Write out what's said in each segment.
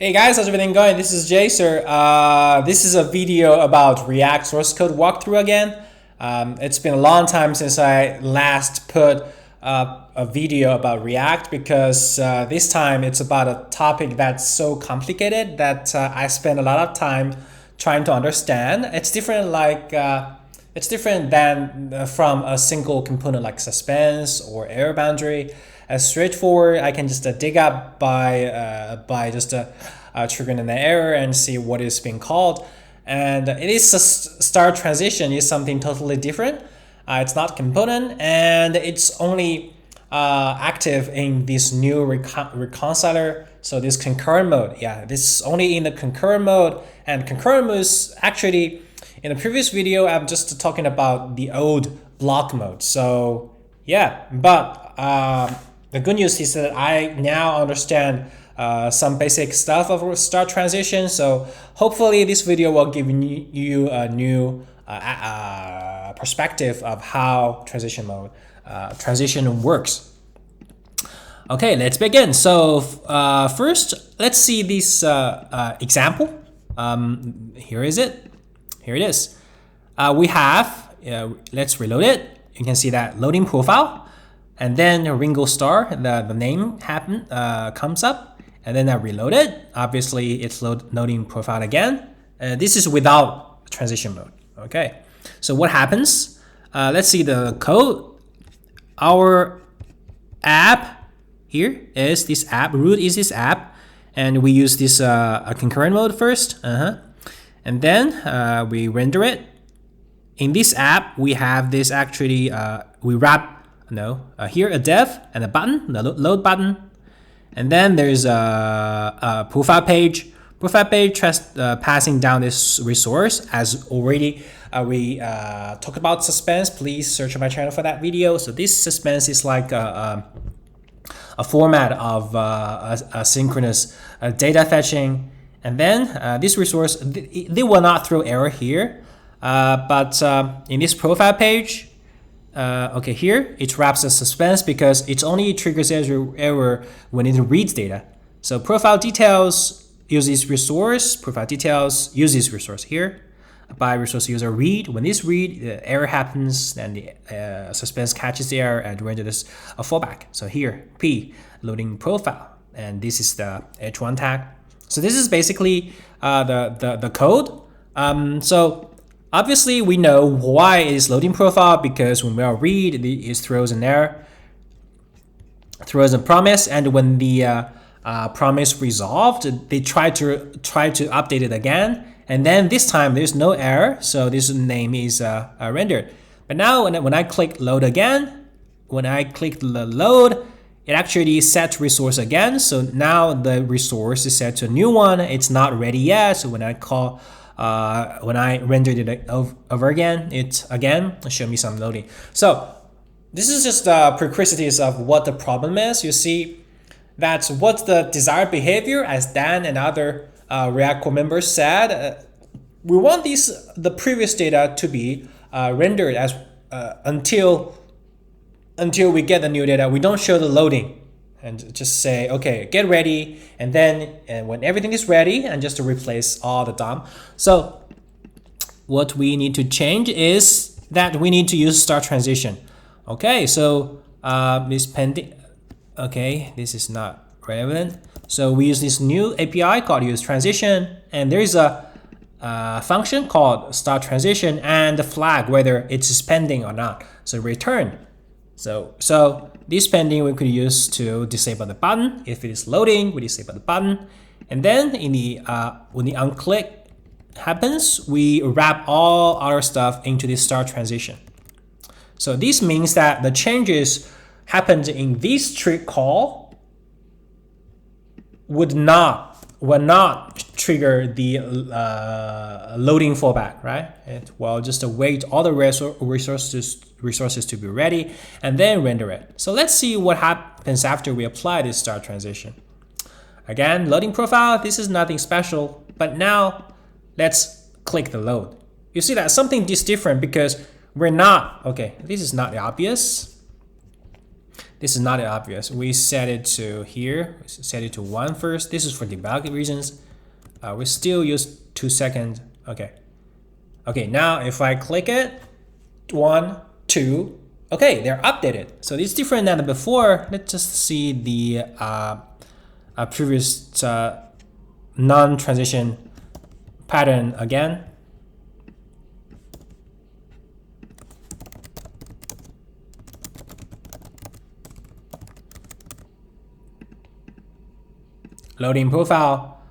Hey guys, how's everything going? This is Jay, sir. This is a video about React source code walkthrough again. It's been a long time since I last put a video about React because this time it's about a topic that's so complicated that I spend a lot of time trying to understand. It's different than from a single component like suspense or error boundary. As straightforward, I can just dig up by just triggering an error and see what is being called. And it is a start transition is something totally different. It's not component, and it's only active in this new reconciler. So this concurrent mode, yeah, this is only in the concurrent mode. And concurrent mode is actually, in the previous video, I'm just talking about the old block mode. So yeah, but the good news is that I now understand some basic stuff of start transition. So hopefully this video will give you a new perspective of how transition works. Okay, let's begin. So first, let's see this example. Here it is. We have, let's reload it. You can see that loading profile. And then a Ringo star, the name comes up, and then I reload it. Obviously, it's loading profile again. This is without transition mode. Okay, so what happens? Let's see the code. Our app here is this app. Root is this app, and we use this concurrent mode first. And then we render it. In this app, we have this actually we wrap. Here a dev and a button, the load button, and then there's a profile page. Profile page passing down this resource as already we talked about suspense. Please search my channel for that video. So this suspense is like a format of asynchronous data fetching, and then this resource they will not throw error here, but in this profile page. Okay, here it wraps a suspense because it only triggers error when it reads data. So profile details uses resource. Profile details uses resource here. By resource user read. When this read, the error happens, then the suspense catches the error and renders a fallback. So here P loading profile, and this is the H1 tag. So this is basically the code. So obviously, we know why it is loading profile because when we are read, it throws an error, throws a promise, and when the promise resolved, they try to update it again, and then this time there's no error, so this name is rendered. But now when I click load again, when I click the load, it actually sets resource again. So now the resource is set to a new one. It's not ready yet. So when I rendered it over again, it again showed me some loading. So this is just prerequisites of what the problem is. You see that's what's the desired behavior, as Dan and other React core members said. We want the previous data to be rendered as until we get the new data. We don't show the loading. And just say, okay, get ready, and then when everything is ready, and just to replace all the DOM. So what we need to change is that we need to use start transition. Okay, so this pending. Okay, this is not relevant. So we use this new API called useTransition, and there is a function called start transition and the flag whether it's suspending or not. So return. So this pending we could use to disable the button. If it is loading, we disable the button, and then in the when the unclick happens, we wrap all our stuff into this start transition. So this means that the changes happened in this tree call will not trigger the loading fallback, right? It will just await all the resources to be ready and then render it. So let's see what happens after we apply this start transition. Again, loading profile, this is nothing special, but now let's click the load. You see that something is different because we're not, okay, this is not obvious. This is not obvious. We set it to here, set it to 1 first. This is for debug reasons. We still use 2 seconds. Okay. Okay, now if I click it, 1, 2, okay, they're updated. So it's different than before. Let's just see the previous non-transition pattern again. Loading profile,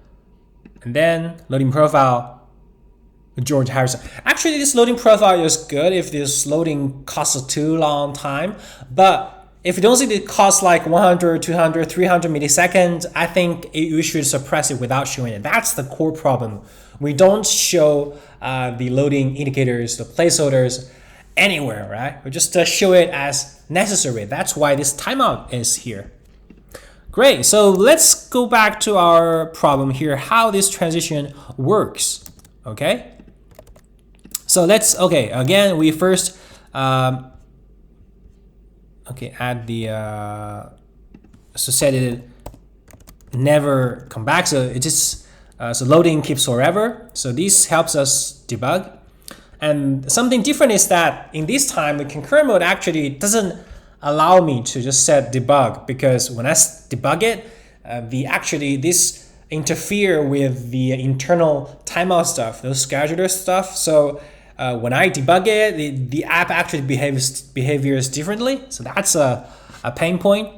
and then loading profile, George Harrison. Actually, this loading profile is good if this loading costs too long time, but if you don't see it costs like 100, 200, 300 milliseconds, I think you should suppress it without showing it. That's the core problem. We don't show the loading indicators, the placeholders anywhere, right? We just show it as necessary. That's why this timeout is here. Great, so let's go back to our problem here, how this transition works, okay? So let's, okay, again, we first, add the, so set it never come back, so it just, so loading keeps forever, so this helps us debug. And something different is that in this time, the concurrent mode actually doesn't allow me to just set debug, because when I debug it, this interfere with the internal timeout stuff, those scheduler stuff. So when I debug it, the app actually behaviors differently. So that's a pain point.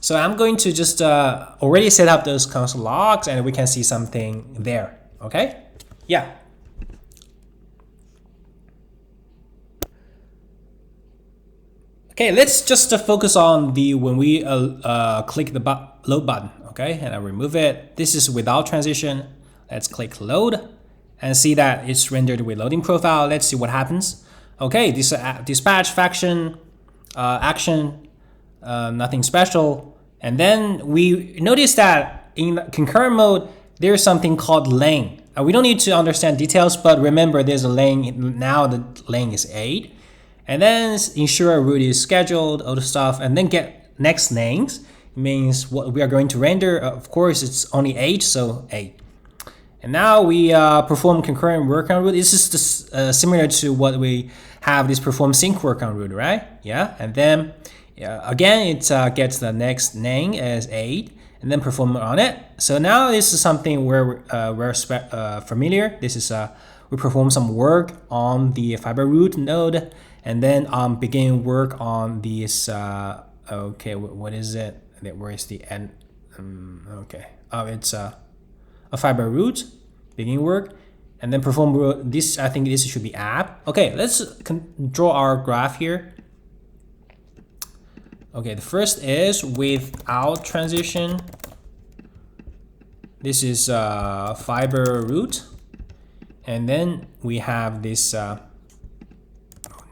So I'm going to just already set up those console logs, and we can see something there. Okay? Yeah. Okay, let's just focus on the when we click the load button, okay, and I remove it. This is without transition. Let's click load and see that it's rendered with loading profile. Let's see what happens. Okay, this dispatch faction action, nothing special. And then we notice that in concurrent mode, there's something called lane. We don't need to understand details, but remember there's a lane. Now the lane is 8. And then ensure root is scheduled, all the stuff, and then get next names. It means what we are going to render. Of course, it's only 8, so 8. And now we perform concurrent work on root. This is just, similar to what we have this perform sync work on root, right? Yeah, and then again, it gets the next name as 8, and then perform on it. So now this is something where we're familiar. This is we perform some work on the fiber root node, and then begin work on this. Okay, what is it? Where is the end? Okay, it's a fiber root. Begin work, and then perform this. I think this should be app. Okay, let's draw our graph here. Okay, the first is without transition. This is fiber root, and then we have this.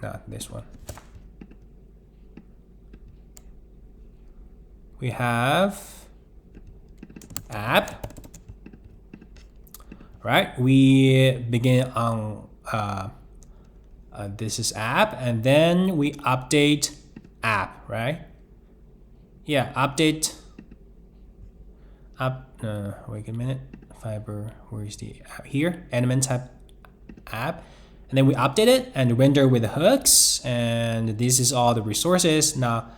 Not this one. We have app, right? We begin on this is app, and then we update app, right? Yeah, update app. Wait a minute. Fiber. Where is the app? Here? Element type app. And then we update it and render with the hooks, and this is all the resources. Now,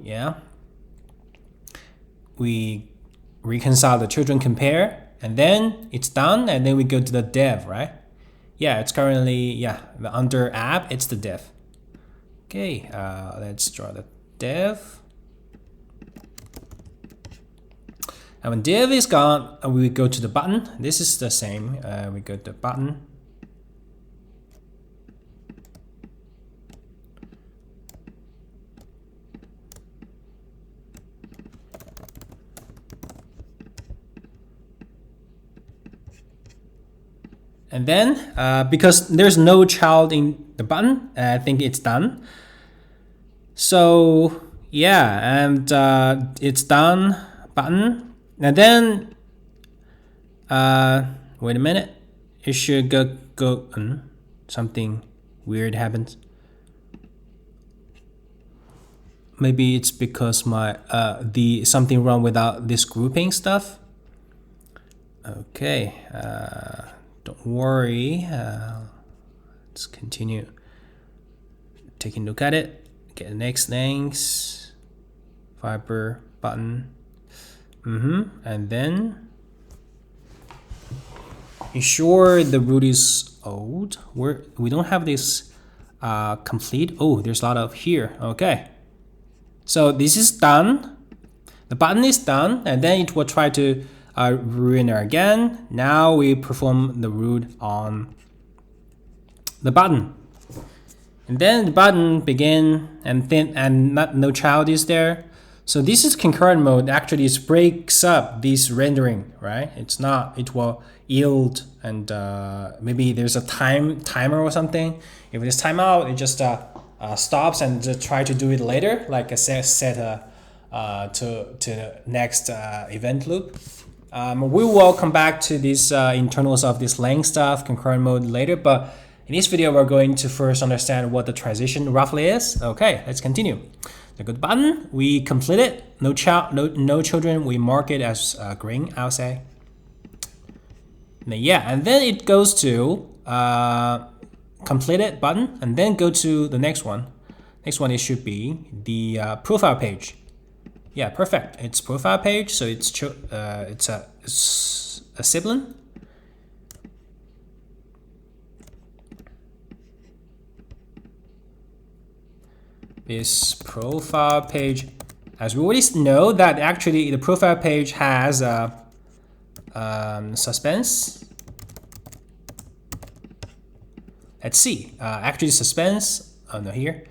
yeah, we reconcile the children compare, and then it's done, and then we go to the dev, right? Yeah, it's currently, yeah, the under app, it's the dev. Okay, let's draw the dev. And when dev is gone, we go to the button. This is the same. We go to the button. And then, because there's no child in the button, I think it's done. So yeah, and it's done button. And then, wait a minute, it should go something weird happens. Maybe it's because my something wrong without this grouping stuff. Okay, don't worry. Let's continue taking a look at it. Get the next things, fiber button, and then ensure the root is old. We don't have this complete. Oh, there's a lot of here. Okay, so this is done. The button is done, and then it will try to render again. Now we perform the root on the button, and then the button begin, and no child is there. So this is concurrent mode. Actually, it breaks up this rendering, right? It's not. It will yield, and maybe there's a timer or something. If it's timeout, it just stops and just try to do it later, like a set to next event loop. We will come back to these internals of this length stuff, concurrent mode later, but in this video, we're going to first understand what the transition roughly is. Okay, let's continue. The good button, we complete it. No children, we mark it as green, I'll say. And then it goes to completed button, and then go to the next one. Next one, it should be the profile page. Yeah, perfect. It's profile page, so it's a sibling. This profile page, as we already know that actually the profile page has suspense. Let's see. Actually, suspense. Oh no, here.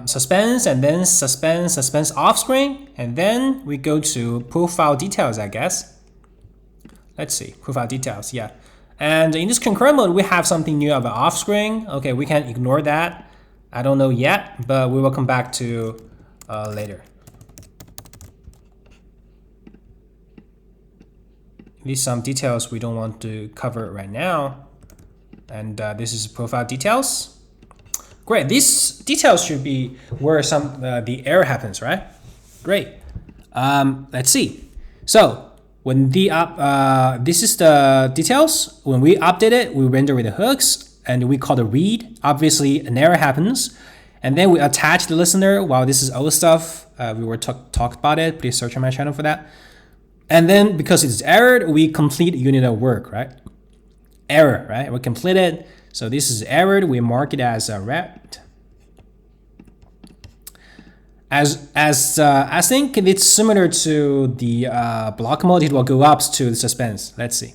Suspense, and then suspense off screen, and then we go to profile details, I guess. Let's see, profile details, yeah. And in this concurrent mode, we have something new about off screen. Okay, we can ignore that. I don't know yet, but we will come back to later. These some details we don't want to cover right now. And this is profile details. Great, these details should be where the error happens, right? Great. Let's see. So when this is the details. When we update it, we render with the hooks, and we call the read. Obviously, an error happens, and then we attach the listener. Wow, this is old stuff. We were talked about it. Please search on my channel for that. And then because it's errored, we complete unit of work, right? Error, right? We complete it. So this is errored. We mark it as a red. I think it's similar to the block mode. It will go up to the suspense. Let's see.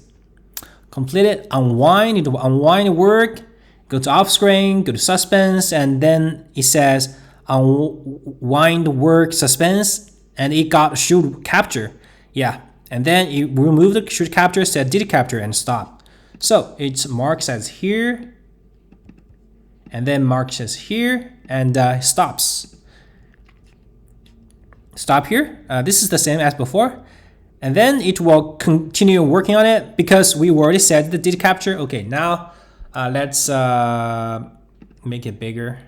Complete it, unwind, it will unwind work, go to off screen, go to suspense, and then it says unwind work suspense, and it got should capture. Yeah, and then you remove the should capture, set did capture, and stop. So it's marks as here, and then marks as here, and stops. Stop here. This is the same as before. And then it will continue working on it because we already said the did capture. Okay, now let's make it bigger.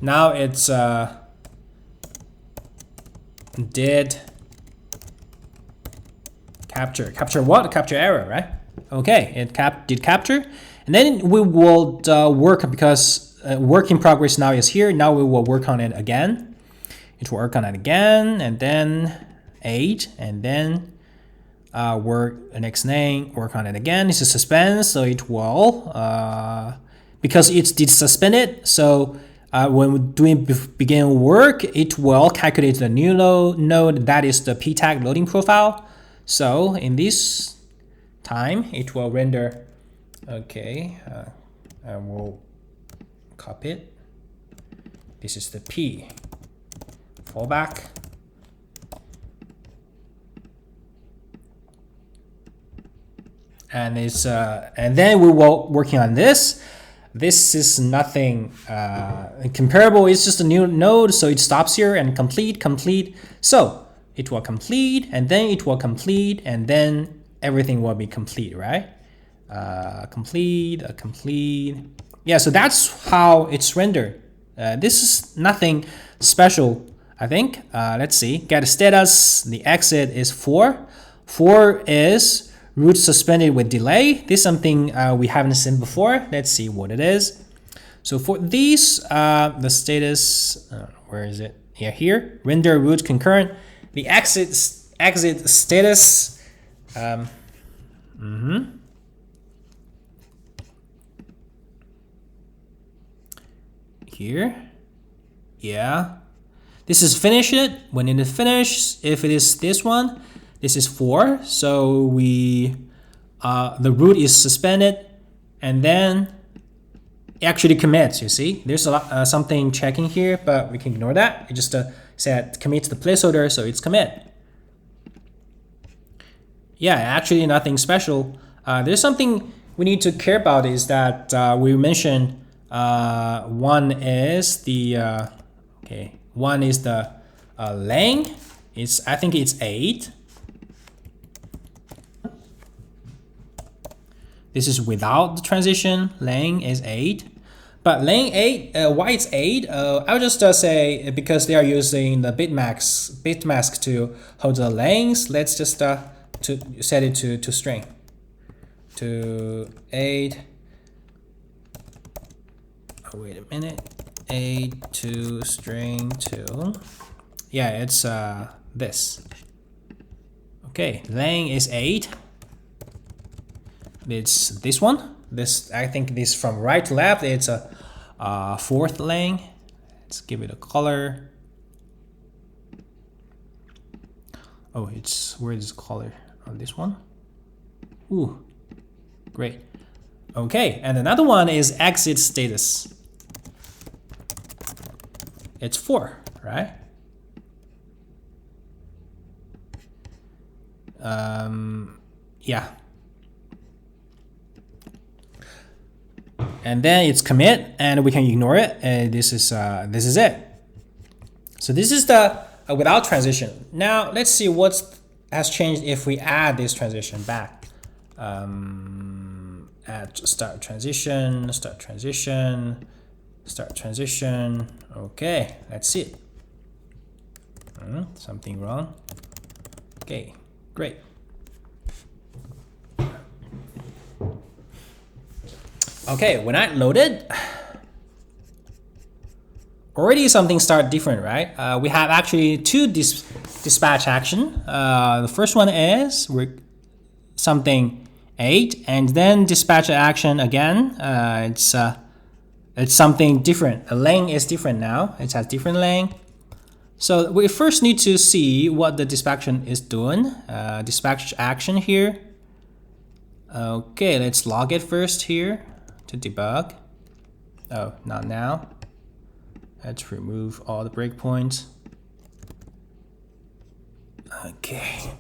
Now it's did capture. Capture what? Capture error, right? Okay, it did capture. And then we will work, because work in progress now is here. Now we will work on it again. It will work on it again, and then 8, and then work the next name, work on it again. It's a suspense, so it will, because it did suspend it. So when we're doing begin work, it will calculate the new node, that is the p tag loading profile. So in this time, it will render. Okay, I will copy it. This is the P fallback. And it's and then we will working on this. This is nothing comparable. It's just a new node, so it stops here and complete. So it will complete, and then it will complete, and then everything will be complete, right? complete. Yeah, so that's how it's rendered. This is nothing special, I think. Let's see. Get status. The exit is 4. 4 is root suspended with delay. This is something we haven't seen before. Let's see what it is. So for these, the status, where is it? Yeah, here. Render root concurrent. The exit status. Here. Yeah. This is finish it. When it is finished, if it is this one, this is 4. So we the root is suspended, and then it actually commits. You see, there's a lot, something checking here, but we can ignore that. It just said commit to the placeholder, so it's commit. Yeah, actually nothing special. There's something we need to care about is that we mentioned one is the one is the length. I think it's 8. This is without the transition. Length is 8. But length 8, why it's 8? I'll just say because they are using the bitmask to hold the length. Let's just to set it to string. To 8. Oh, wait a minute. 8 to string 2. Yeah, it's this. Okay, length is 8. It's this one. This, I think this from right to left, it's a 4th length. Let's give it a color. Oh, where is color on this one? Ooh, great. Okay, and another one is exit status. It's 4, right? Yeah. And then it's commit, and we can ignore it. And this is it. So this is the without transition. Now let's see what has changed if we add this transition back. Add start transition. Okay, let's see it. Something wrong. Okay, great. Okay, when I loaded, already something start different, right? We have actually 2 dispatch action. The first one is something 8, and then dispatch action again. It's something different. The length is different now. It has different length. So we first need to see what the dispatch action is doing. Dispatch action here. Okay, let's log it first here to debug. Oh, not now. Let's remove all the breakpoints. Okay.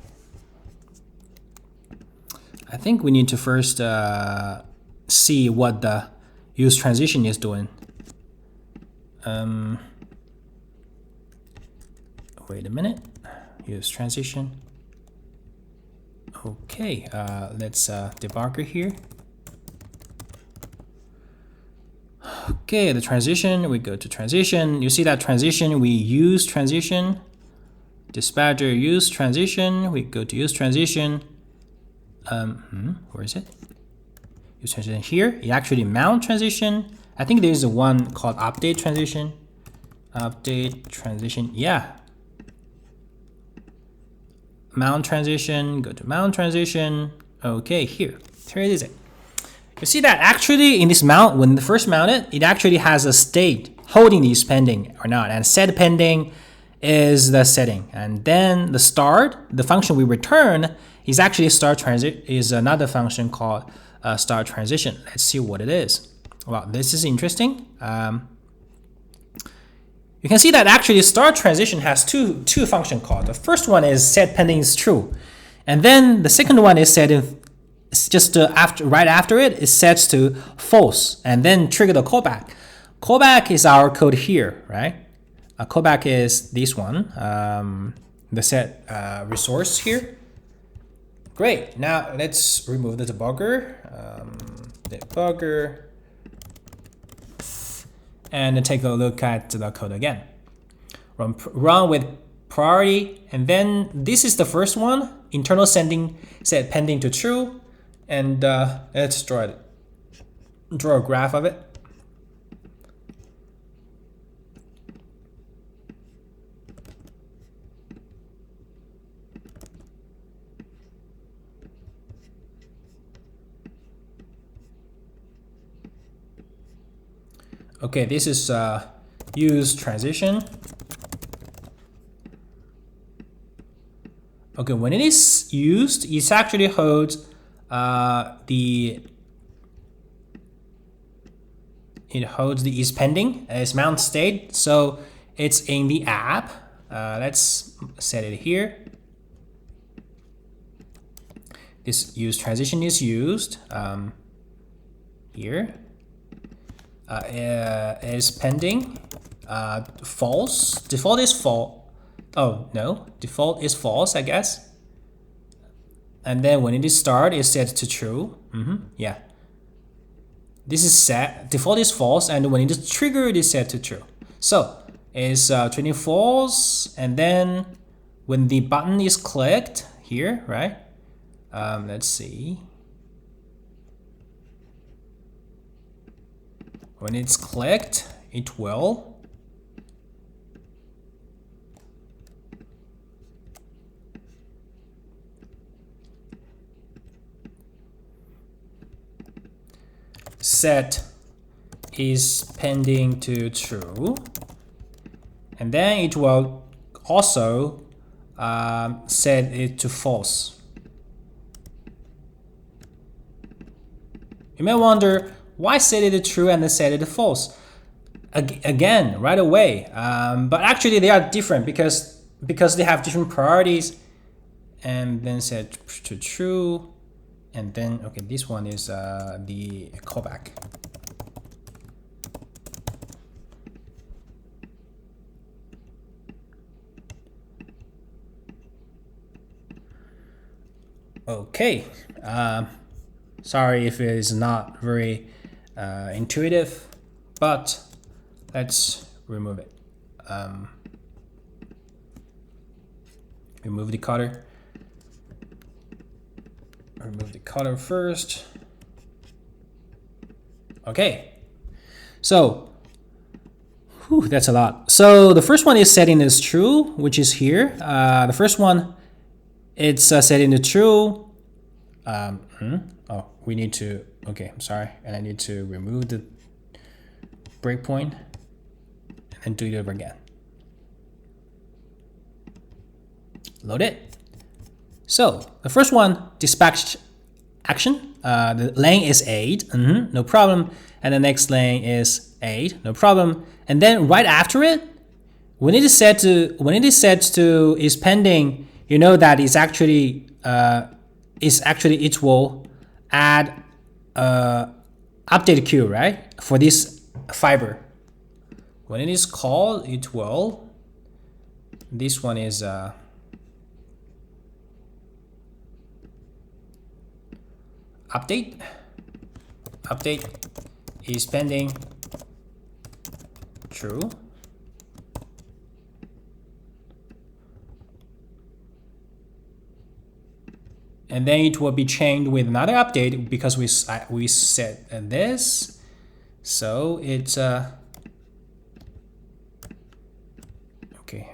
I think we need to first see what the useTransition is doing. Wait a minute. useTransition. Okay, let's debugger here. Okay, the transition, we go to transition. You see that transition, we use transition. Dispatcher use transition, we go to use transition. Where is it? Use transition here. It actually mount transition. I think there's one called update transition. Update transition, yeah. Mount transition, go to mount transition. Okay, here it is. You see that actually in this mount, when the first mounted, it actually has a state holding these pending or not, and set pending is the setting, and then the start, the function we return is actually is another function called start transition. Let's see what it is. Well, this is interesting. You can see that actually start transition has two function calls. The first one is set pending is true, and then the second one is set if it's just right after it sets to false, and then trigger the callback. Callback is our code here, right? Callback is this one, the set resource here. Great. Now let's remove the debugger. Debugger. And take a look at the code again. Run with priority, and then this is the first one. Internal sending set pending to true, and let's draw a graph of it. Okay, this is useTransition. Okay, when it is used, it actually holds the is pending as mount state, so it's in the app. Let's set it here. This useTransition is used here. Is pending, false. Default is false. Oh no, default is false, I guess. And then when it is start, is set to true. Yeah. This is set. Default is false, and when it is triggered, is set to true. So is training false, and then when the button is clicked here, right? Let's see. When it's clicked, it will set is pending to true, and then it will also set it to false. You may wonder, why set it to true and then set it to false? Again, right away. But actually they are different because they have different priorities. And then set to true. And then, okay, this one is the callback. Okay. Sorry if it is not very intuitive, but let's remove it. Remove the cutter. Remove the cutter first. Okay, so that's a lot. So the first one is setting as true, which is here. The first one, it's setting to true. Oh, we need to, okay, I'm sorry. And I need to remove the breakpoint and do it over again. Load it. So the first one, dispatched action. The lane is 8, no problem. And the next lane is 8, no problem. And then right after it, when it is set to is pending, you know that it's actually it will add update queue, right, for this fiber. When it is called, it will. This one is update is pending true. And then it will be chained with another update because we set this. So it's okay.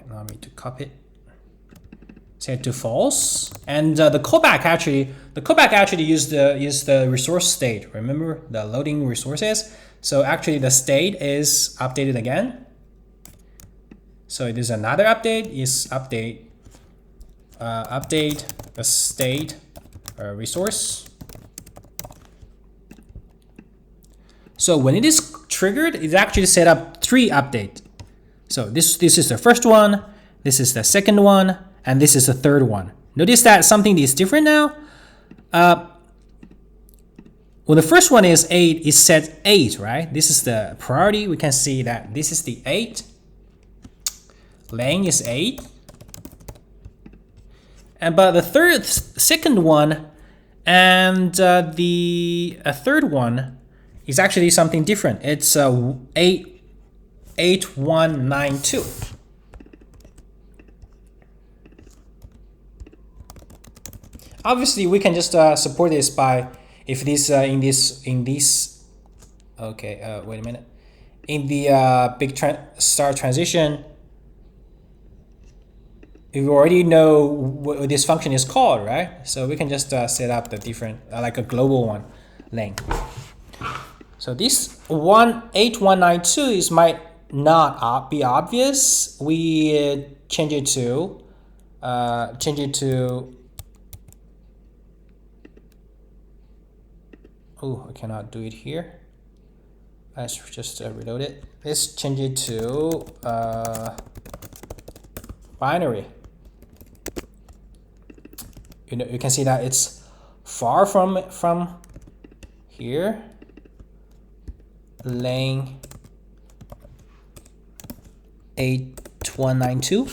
Allow me to copy it. Set to false, and the callback actually use the resource state. Remember the loading resources. So actually the state is updated again. So it is another update. Is update the state resource. So when it is triggered, it actually set up 3 updates. So this is the first one, this is the second one, and this is the third one. Notice that something is different now. When the first one is 8, is set 8, right? This is the priority. We can see that this is the 8. Lane is 8. but the second one and the third one is actually something different. It's 8192. Obviously, we can just support this by if this in this. Okay, wait a minute. In the star transition, we already know what this function is called, right? So we can just set up the different, like a global one, length. So this 8192 is might not be obvious. We change it to oh, I cannot do it here. Let's just reload it. Let's change it to binary. You can see that it's far from here. Lane 8192.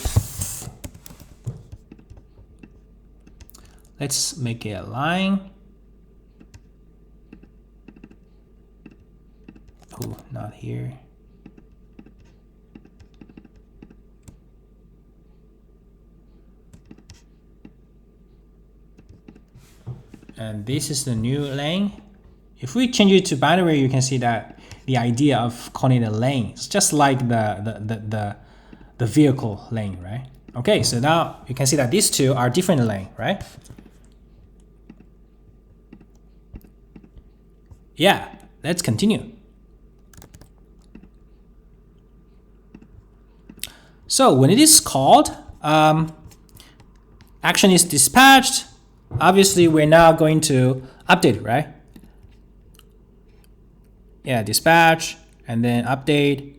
Let's make it a line. Oh, not here. And this is the new lane. If we change it to binary, you can see that the idea of calling it a lane is just like the vehicle lane, right? Okay, so now you can see that these two are different lane, right? Yeah, let's continue. So when it is called, action is dispatched. Obviously, we're now going to update, right? Yeah, dispatch and then update.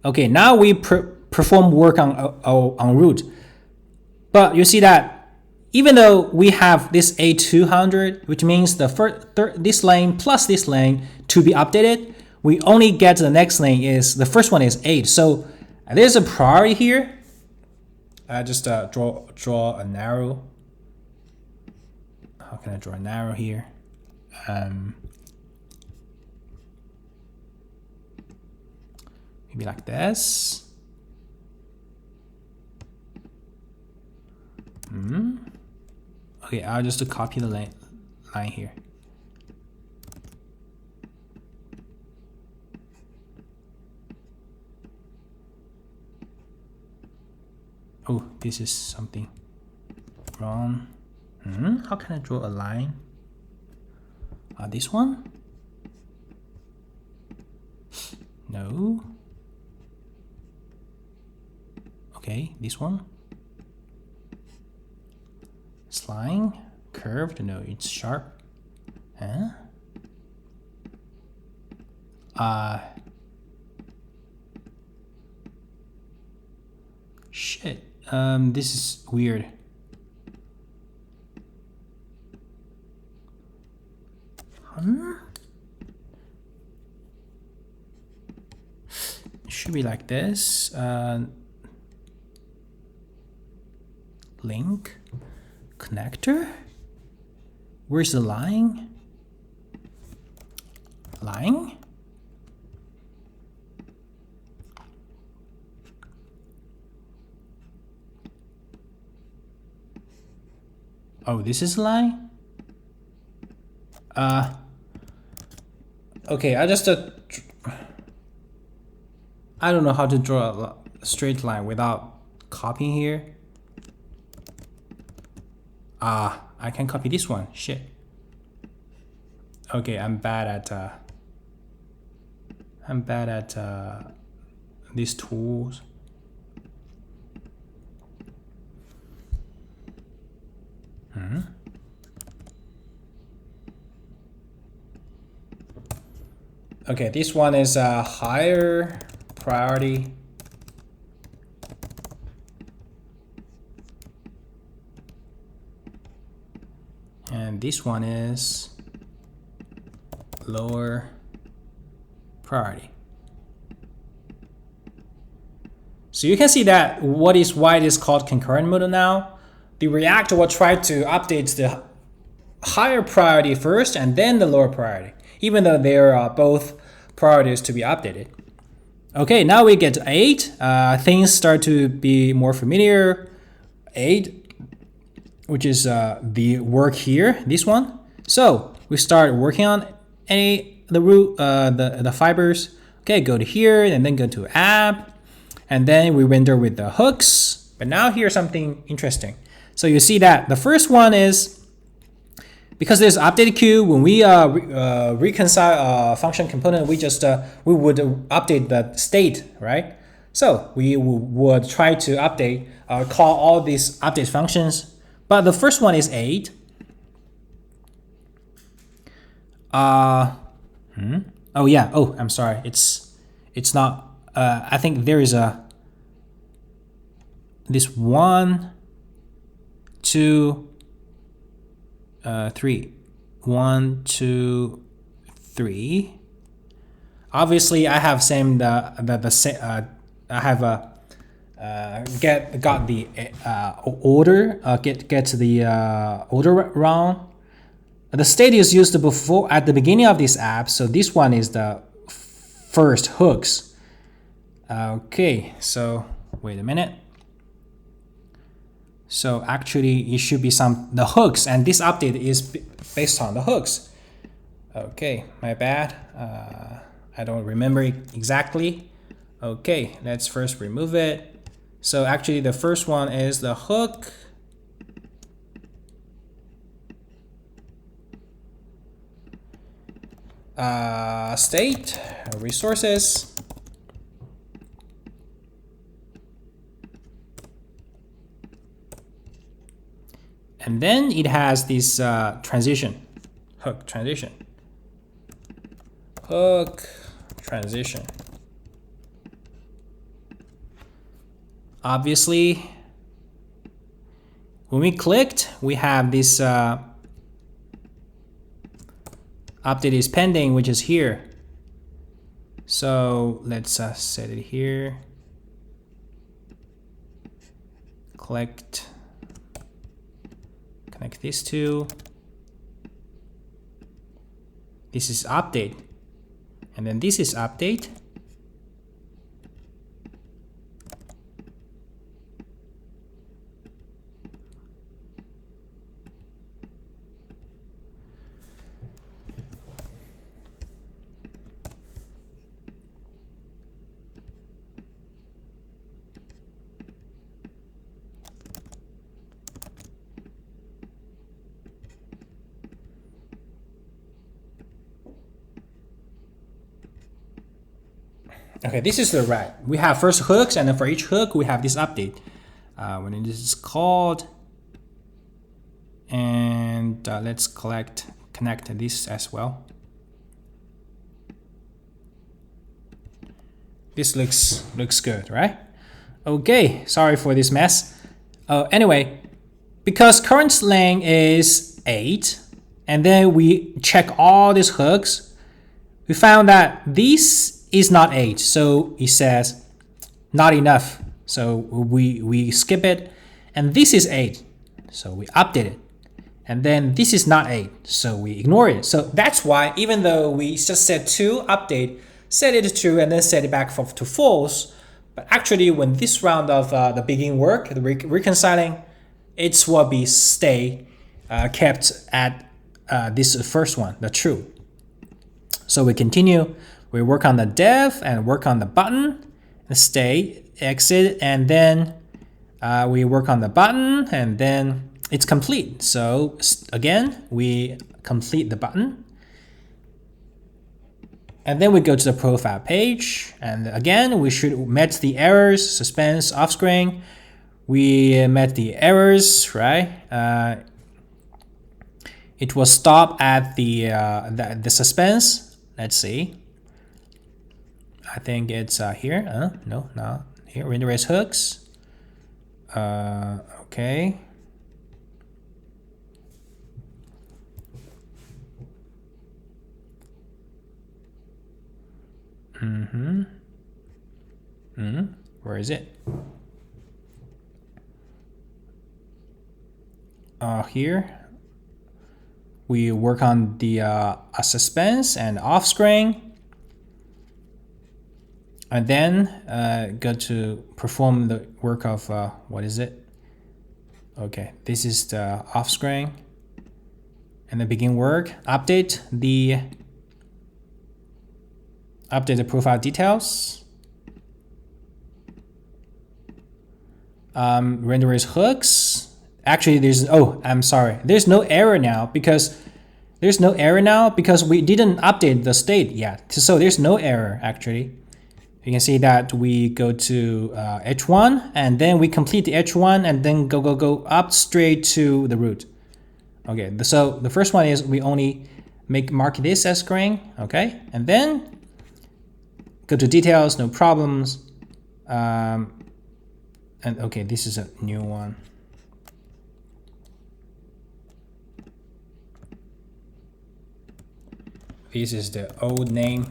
Okay, now we perform work on route. But you see that even though we have this A200, which means the this lane plus this lane to be updated, we only get the next lane is the first one is 8. So there's a priority here. I just draw a narrow. How can I draw a narrow here? Maybe like this. Okay, I'll just copy the line here. Oh, this is something wrong. How can I draw a line? This one? No. Okay, this one. It's line, curved, no, it's sharp. Huh? Shit. This is weird. It should be like this. Link connector. Where's the line? Line? Oh, this is a line? Okay, I just I don't know how to draw a straight line without copying here. I can copy this one. Shit. Okay, I'm bad at these tools. Okay, this one is a higher priority. And this one is lower priority. So you can see that why it is called concurrent mode now. the React will try to update the higher priority first and then the lower priority, even though they are both priorities to be updated. Okay, now we get 8. Things start to be more familiar. 8, which is the work here, this one. So we start working on the root, the fibers. Okay, go to here and then go to app, and then we render with the hooks. But now here's something interesting. So you see that the first one is, because there's updated queue, when we reconcile a function component, we would update the state, right? So we would try to update, call all these update functions. But the first one is 8. Oh yeah. Oh, I'm sorry. It's not. I think there is this 1, 2, 3. 1, 2, 3. Obviously, I have same I have got the order get to the order wrong. The state is used before at the beginning of this app, so this one is the first hooks. Okay, so wait a minute. So actually, it should be the hooks, and this update is based on the hooks. Okay, my bad. I don't remember exactly. Okay, let's first remove it. So actually, the first one is the hook. State, resources. And then it has this transition, hook transition. Hook transition. Obviously, when we clicked, we have this update is pending, which is here. So let's set it here. Connect these two. This is update, and then this is update. Okay, this is the right. We have first hooks, and then for each hook, we have this update. When it is called, and let's connect this as well. This looks good, right? Okay, sorry for this mess. Anyway, because current length is 8, and then we check all these hooks, we found that this is not 8, so it says not enough, so we skip it. And this is 8, so we update it. And then this is not 8, so we ignore it. So that's why, even though we just said to update, set it to true and then set it back to false, but actually when this round of the begin work, the reconciling, it will be kept at this first one, the true. So we continue. We work on the dev and work on the button, stay, exit, and then we work on the button, and then it's complete. So again, we complete the button. And then we go to the profile page, and again, we should met the errors, suspense, off screen. We met the errors, right? It will stop at the suspense. Let's see. I think it's here. No, here. Render as hooks. Okay. Where is it? here we work on the suspense and off screen, and then go to perform the work of what is it? Okay, this is the off screen, and then begin work. Update the profile details. Render is hooks. Actually, I'm sorry. There's no error now because we didn't update the state yet. So there's no error actually. You can see that we go to H1 and then we complete the H1 and then go up straight to the root. Okay, so the first one is we only mark this as screen. Okay, and then go to details, no problems. And okay, this is a new one. This is the old name.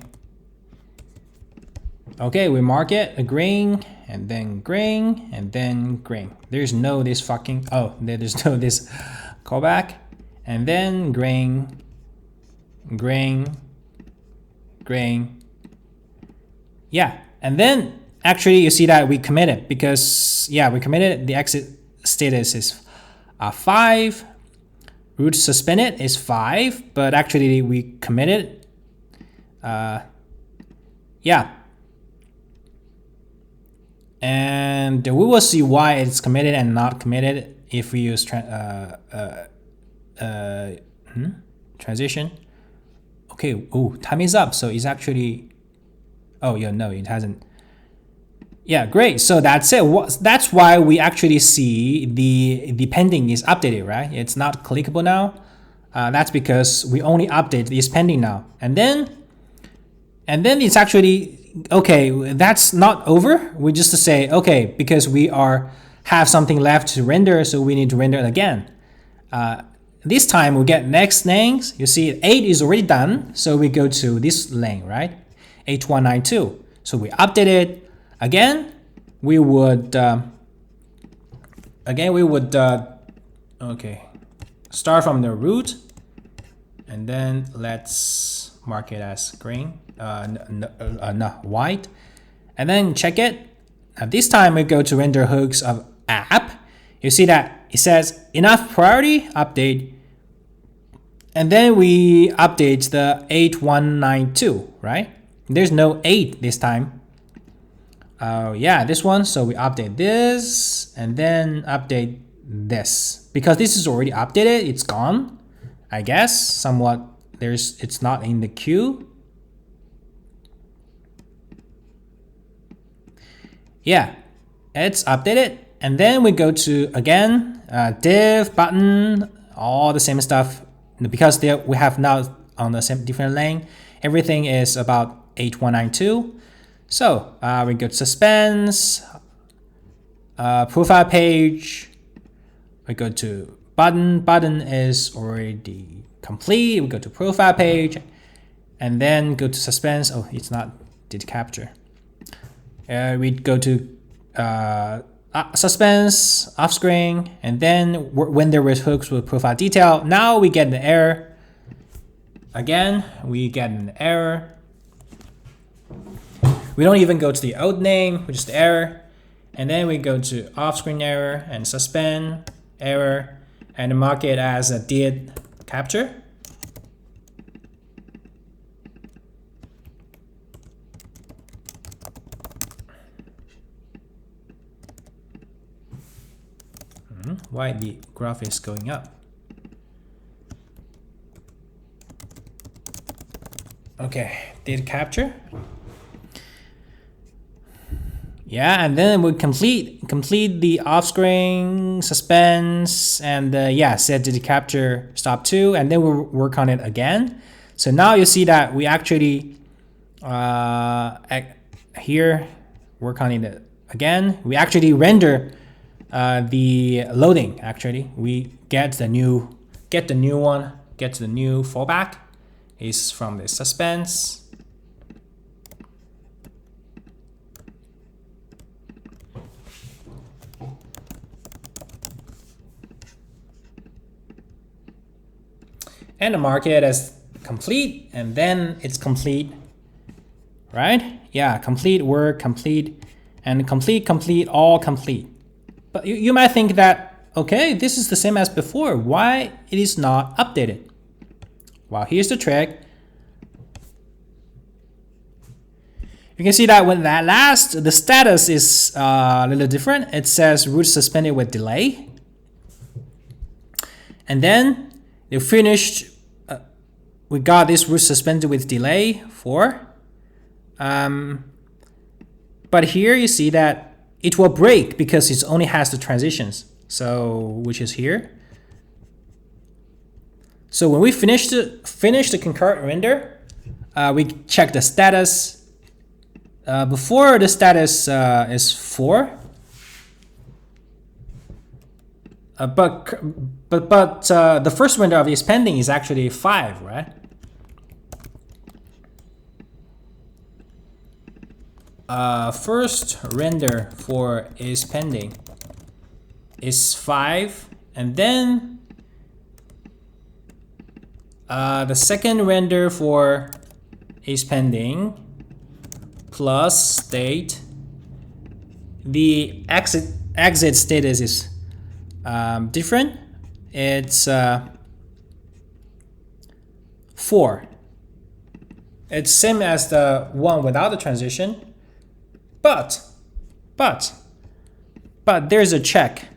Okay, we mark it a green, and then green, and then green. There's no this callback, and then green, green, green. Yeah, and then actually you see that we committed because we committed. The exit status is 5. Root suspended is 5, but actually we committed. And we will see why it's committed and not committed if we use transition. Okay, time is up, so it's actually, no, it hasn't. Yeah, great. So that's it. That's why we actually see the pending is updated, right? It's not clickable now. That's because we only update this pending now, and then it's actually okay. That's not over. We just say okay because we have something left to render, so we need to render it again. This time we get next names. You see 8 is already done, so we go to this lane, right? 8192. So we update it. Again, we would start from the root, and then let's mark it as green, white, and then check it. This time we go to render hooks of app. You see that it says enough priority update, and then we update the 8192, right? There's no 8 this time. This one. So we update this and then update this because this is already updated. It's gone, I guess. Somewhat. It's not in the queue. Yeah, it's updated, and then we go to again div button, all the same stuff because we have now on the same different lane. Everything is about 8192. So we go to suspense, profile page, we go to button. Button is already complete. We go to profile page, and then go to suspense. Oh, it's not did capture. We go to suspense, off screen, and then when there was hooks with profile detail. Now we get an error. Again, we get an error. We don't even go to the old name, which is the error. And then we go to off-screen error and suspend error and mark it as a did capture. Why the graph is going up? Okay, did capture. Yeah, and then we complete the off-screen suspense and set did capture stop to, and then we'll work on it again. So now you see that we actually here work on it again. We actually render the loading. Actually, we get the new fallback is from the suspense. and mark it as complete, and then it's complete, right? Yeah, complete work, complete, and complete, complete, all complete. But you might think that, okay, this is the same as before. Why it is not updated? Well, here's the trick. You can see that when that last, the status is a little different. It says root suspended with delay. And then they finished, we got this root suspended with delay for. But here you see that it will break because it only has the transitions. So, which is here. So when we finish the concurrent render, we check the status. Before the status is 4, but the first render of is pending is actually 5, right? First render for is pending is 5, and then the second render for is pending plus state, the exit status is different. It's 4. It's same as the one without the transition, but there's a check.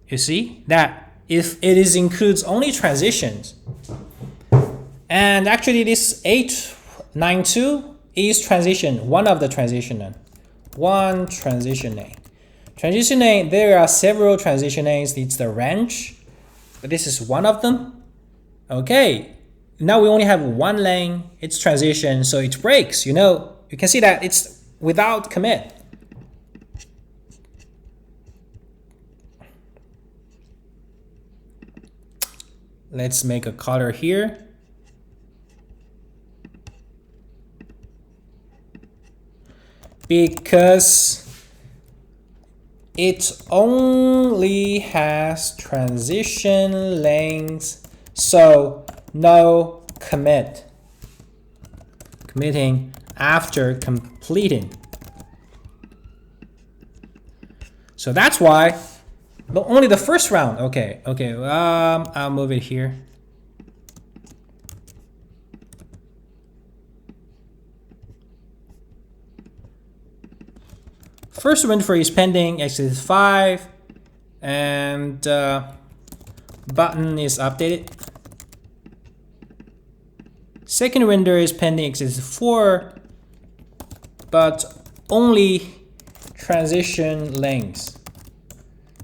You see that if it is includes only transitions, and actually this 892 is transition, one of the transition, one transition name. Transition name, there are several transition names. It's the range, but this is one of them. Okay, now we only have one lane. It's transition, so it breaks. You know, you can see that it's without commit. Let's make a color here. Because it only has transition lanes, so no commit. Committing after completing. So that's why only the first round. Okay. I'll move it here. First render for is pending, exit is 5, and button is updated. Second render is pending, exit is 4, but only transition lengths.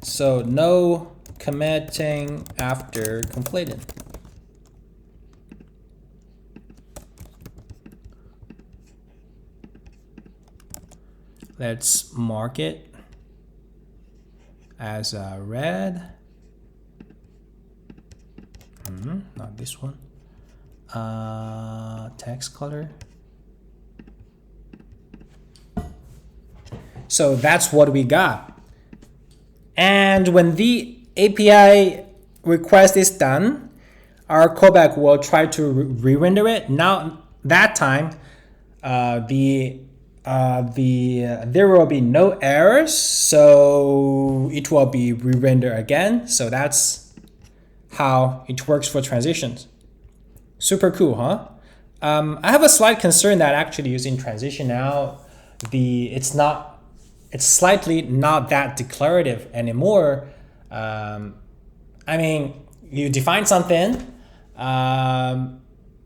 So no committing after completed. Let's mark it as red. Not this one. Text color. So that's what we got. And when the API request is done, our callback will try to re-render it. Now that time, there will be no errors, so it will be re-rendered again. So that's how it works for transitions. Super cool, huh? I have a slight concern that actually using transition now, it's slightly not that declarative anymore. I mean, you define something,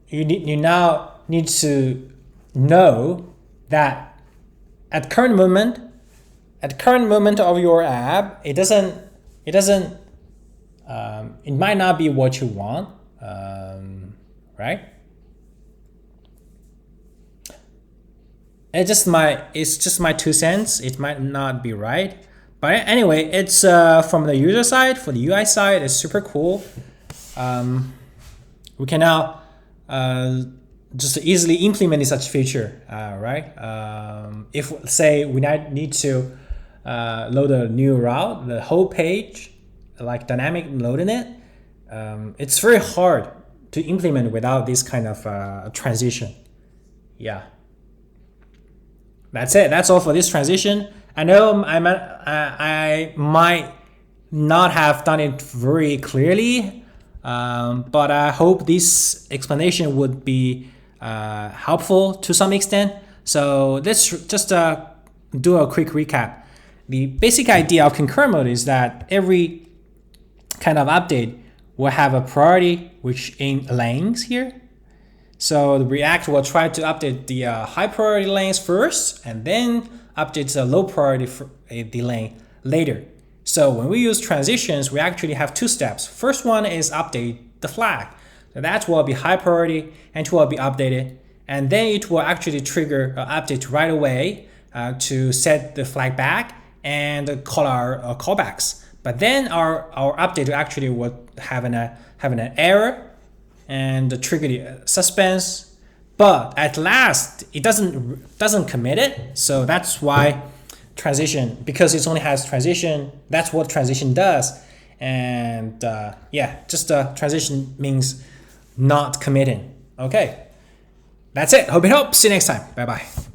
you now need to know that at current moment of your app, it might not be what you want, right? It's just my 2 cents. It might not be right, but anyway, it's from the user side. For the UI side, it's super cool. We can now just easily implement such feature, right? If say we need to load a new route, the whole page, like dynamic loading it, it's very hard to implement without this kind of transition. Yeah. That's it. That's all for this transition. I know I might not have done it very clearly, but I hope this explanation would be helpful to some extent. So let's just do a quick recap. The basic idea of concurrent mode is that every kind of update will have a priority which in lanes here. So the React will try to update the high priority lanes first and then update the low priority for the lane later. So when we use transitions, we actually have two steps. First one is update the flag. So that will be high priority and it will be updated. And then it will actually trigger an update right away to set the flag back and call our callbacks. But then our update actually will have an error and trigger the suspense. But at last, it doesn't commit it. So that's why transition, because it only has transition, that's what transition does. And yeah, just transition means not committing. Okay, that's it. Hope it helps. See you next time. Bye bye.